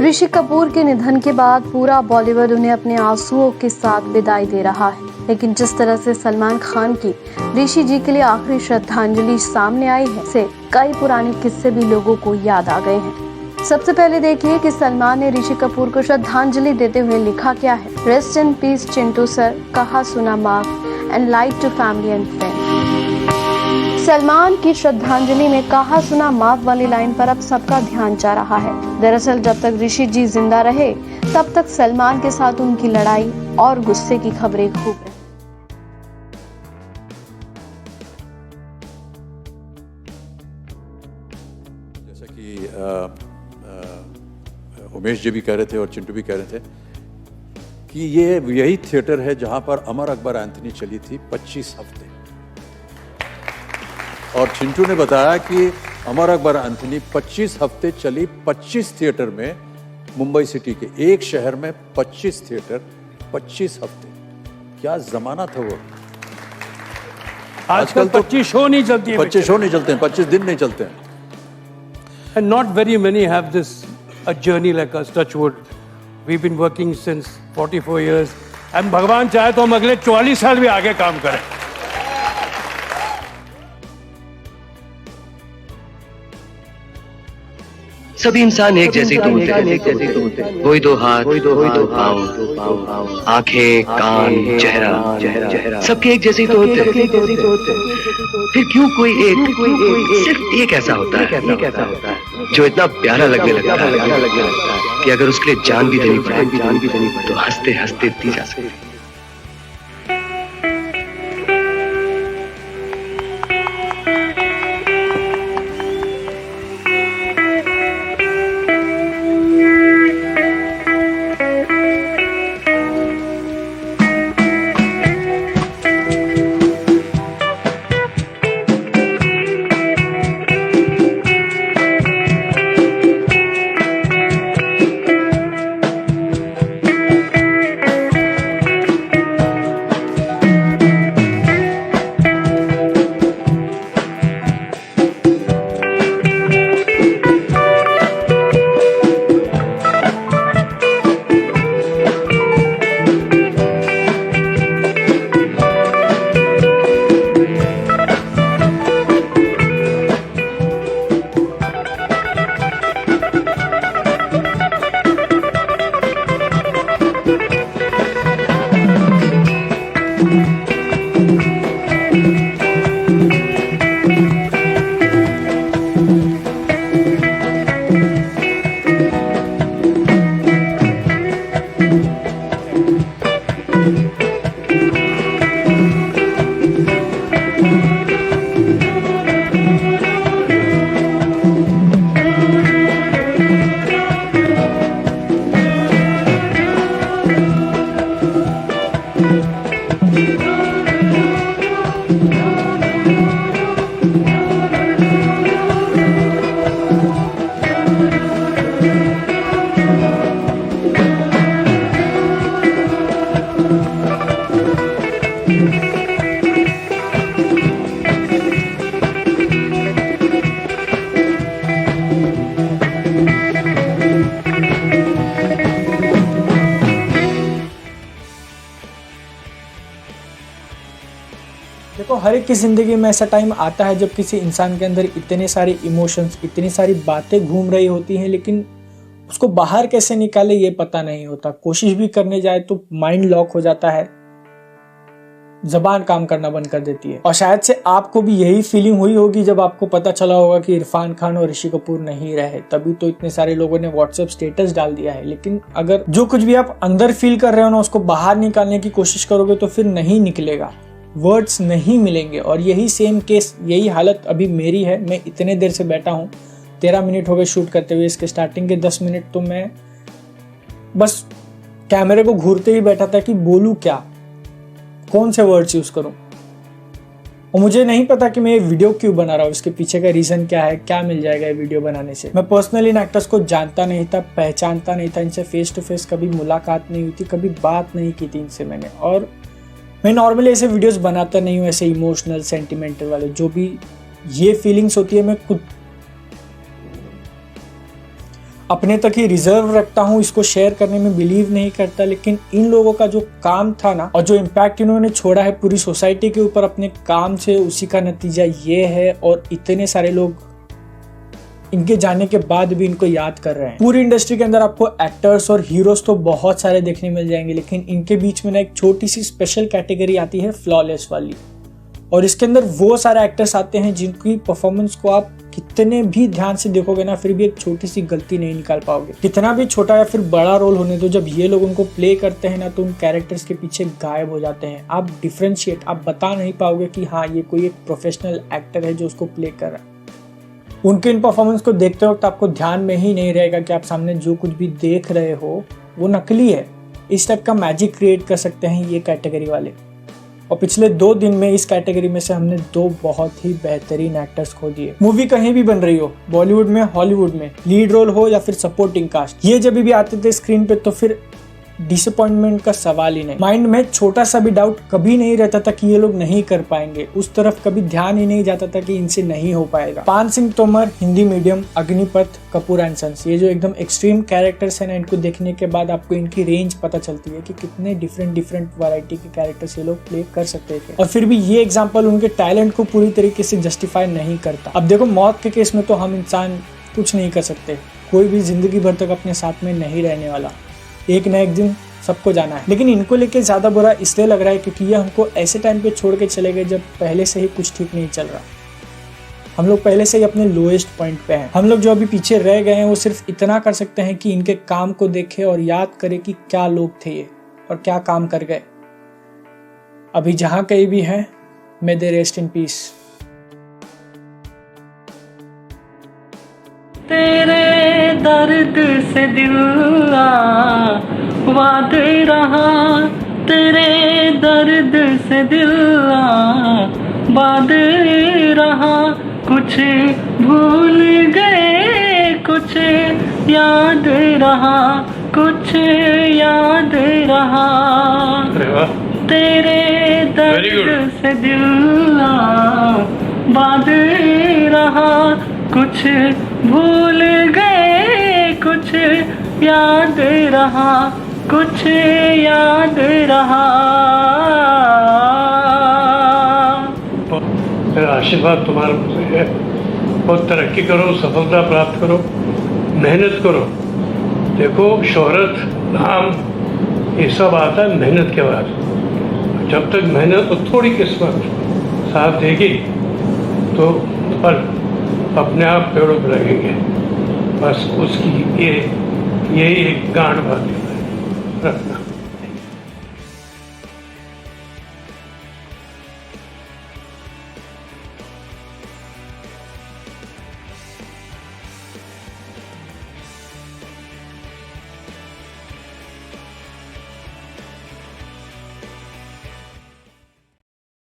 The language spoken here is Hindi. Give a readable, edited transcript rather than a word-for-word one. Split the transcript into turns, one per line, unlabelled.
ऋषि कपूर के निधन के बाद पूरा बॉलीवुड उन्हें अपने आंसुओं के साथ विदाई दे रहा है, लेकिन जिस तरह से सलमान खान की ऋषि जी के लिए आखिरी श्रद्धांजलि सामने आई है, से कई पुराने किस्से भी लोगों को याद आ गए हैं। सबसे पहले देखिए कि सलमान ने ऋषि कपूर को श्रद्धांजलि देते हुए लिखा क्या है। Rest in peace Chintu sir, कहा सुना माफ and light to family and friends. Salman की श्रद्धांजलि में कहा सुना माफ वाली लाइन पर अब सबका ध्यान जा रहा है। दरअसल जब तक ऋषि जी जिंदा रहे तब तक सलमान के साथ उनकी लड़ाई और गुस्से की खबरें खूब रही।
जैसा कि उमेश जी भी कह रहे थे और चिंटू भी कह रहे थे कि ये यही थिएटर है जहां पर अमर अकबर एंथनी चली थी 25 हफ्ते, और चिंटू ने बताया कि अमर अकबर एंथनी 25 हफ्ते चली 25 थिएटर में, मुंबई सिटी के एक शहर में 25 थिएटर 25 हफ्ते। क्या जमाना था वो।
आजकल तो 25 शो नहीं चलती है,
25 शो नहीं चलते हैं, 25 दिन नहीं चलते हैं।
And not very many have this a journey like us, touch wood. We've been working since 44 years and भगवान चाहे तो हम अगले 44 साल भी आगे काम करें।
सभी इंसान एक जैसे तो होते हैं, कोई दो हाथ, कोई दो पाँव, आंखें, कान, चेहरा, सबके एक जैसे ही तो होते हैं। फिर क्यों कोई सिर्फ एक ऐसा होता है जो इतना प्यारा लगने लगता है कि अगर उसके लिए जान भी देनी पड़े तो हंसते हंसते दी जा सकती है।
देखो, हर एक की ज़िंदगी में ऐसा टाइम आता है जब किसी इंसान के अंदर इतने सारे इमोशंस, इतनी सारी बातें घूम रही होती हैं, लेकिन उसको बाहर कैसे निकाले ये पता नहीं होता। कोशिश भी करने जाए तो माइंड लॉक हो जाता है, ज़बान काम करना बंद कर देती है। और शायद से आपको भी यही फीलिंग हुई होगी जब आपको पता चला होगा कि इरफान खान और ऋषि कपूर नहीं रहे, तभी तो इतने सारे लोगों ने व्हाट्सएप स्टेटस डाल दिया है। लेकिन अगर जो कुछ भी आप अंदर फील कर रहे हो ना, उसको बाहर निकालने की कोशिश करोगे तो फिर नहीं निकलेगा, वर्ड्स नहीं मिलेंगे। और यही सेम केस, यही हालत अभी मेरी है। मैं इतने देर से बैठा हूँ, 13 मिनट हो गए शूट करते हुए। इसके स्टार्टिंग के 10 मिनट तो मैं बस कैमरे को घूरते ही बैठा था कि बोलूँ क्या, कौन से वर्ड्स यूज करूं। और मुझे नहीं पता कि मैं ये वीडियो क्यों बना रहा हूँ, इसके पीछे का रीजन क्या है, क्या मिल जाएगा ये वीडियो बनाने से। मैं पर्सनली इन एक्टर्स को जानता नहीं था, पहचानता नहीं था, इनसे फेस टू फेस कभी मुलाकात नहीं हुई थी, कभी बात नहीं की थी इनसे मैंने। और मैं नॉर्मली ऐसे वीडियोस बनाता नहीं हूँ, ऐसे इमोशनल सेंटिमेंटल वाले। जो भी ये फीलिंग्स होती है मैं खुद अपने तक ही रिजर्व रखता हूँ, इसको शेयर करने में बिलीव नहीं करता। लेकिन इन लोगों का जो काम था ना, और जो इम्पैक्ट इन्होंने छोड़ा है पूरी सोसाइटी के ऊपर अपने काम से, उसी का नतीजा ये है। और इतने सारे लोग इनके जाने के बाद भी इनको याद कर रहे हैं। पूरी इंडस्ट्री के अंदर आपको एक्टर्स और हीरोज तो बहुत सारे देखने मिल जाएंगे, लेकिन इनके बीच में ना एक छोटी सी स्पेशल कैटेगरी आती है, फ्लॉलेस वाली। और इसके अंदर वो सारे एक्टर्स आते हैं जिनकी परफॉर्मेंस को आप कितने भी ध्यान से देखोगे ना, फिर भी एक छोटी सी गलती नहीं निकाल पाओगे। कितना भी छोटा या फिर बड़ा रोल होने दो, जब ये लोग उनको प्ले करते हैं ना, तो उन कैरेक्टर्स के पीछे गायब हो जाते हैं। आप डिफरेंशिएट, आप बता नहीं पाओगे कि हाँ ये कोई एक प्रोफेशनल एक्टर है जो उसको प्ले कर रहा है। उनके इन परफॉर्मेंस को देखते वक्त आपको ध्यान में ही नहीं रहेगा कि आप सामने जो कुछ भी देख रहे हो वो नकली है। इस टाइप का मैजिक क्रिएट कर सकते हैं ये कैटेगरी वाले। और पिछले 2 दिन में इस कैटेगरी में से हमने 2 बहुत ही बेहतरीन एक्टर्स खो दिए। मूवी कहीं भी बन रही हो, बॉलीवुड में, हॉलीवुड में, लीड रोल हो या फिर सपोर्टिंग कास्ट, ये जब भी आते थे स्क्रीन पे तो फिर डिसअपॉइंटमेंट का सवाल ही नहीं। माइंड में छोटा सा भी डाउट कभी नहीं रहता था कि ये लोग नहीं कर पाएंगे। उस तरफ कभी ध्यान ही नहीं जाता था कि इनसे नहीं हो पाएगा। Paan Singh Tomar Hindi medium, Agneepath, Kapoor and sons, ये जो एकदम एक्सट्रीम कैरेक्टर्स है ना, इनको देखने के बाद आपको इनकी रेंज पता चलती है कि कितने डिफरेंट वैरायटी के कैरेक्टर्स ये लोग प्ले कर सकते थे। और फिर भी ये एग्जाम्पल उनके टैलेंट को पूरी तरीके से जस्टिफाई नहीं करता। अब देखो, मौत के केस में तो हम इंसान कुछ नहीं कर सकते, कोई भी जिंदगी भर तक अपने साथ में नहीं रहने वाला, एक न एक दिन सबको जाना है। लेकिन इनको लेके ज्यादा बुरा इसलिए लग रहा है क्योंकि ये हमको ऐसे टाइम पे छोड़ के चले गए जब पहले से ही कुछ ठीक नहीं चल रहा। हम लोग पहले से ही अपने लोएस्ट पॉइंट पे हैं। हम लोग जो अभी पीछे रह गए हैं वो सिर्फ इतना कर सकते हैं कि इनके काम को देखें और याद करें कि क्या लोग थे ये और क्या काम कर गए। अभी जहां कहीं भी हैं, मे दे रेस्ट इन पीस।
तेरे दर्द से दिल वाद रहा, तेरे दर्द से दिल वाद रहा। कुछ भूल गए, कुछ याद रहा, कुछ याद रहा। तेरे दर्द से दिल वाद रहा, कुछ भूल गए, कुछ याद रहा, कुछ याद रहा।
मेरा आशीर्वाद तुम्हारे ऊपर है। बहुत तरक्की करो, सफलता प्राप्त करो, मेहनत करो। देखो, शोहरत, नाम, ये सब आता है मेहनत के बाद। जब तक मेहनत और थोड़ी किस्मत साथ देगी तो फल अपने आप पेड़ों पर लगेंगे। बस उसकी यही एक गांठ बात रखना।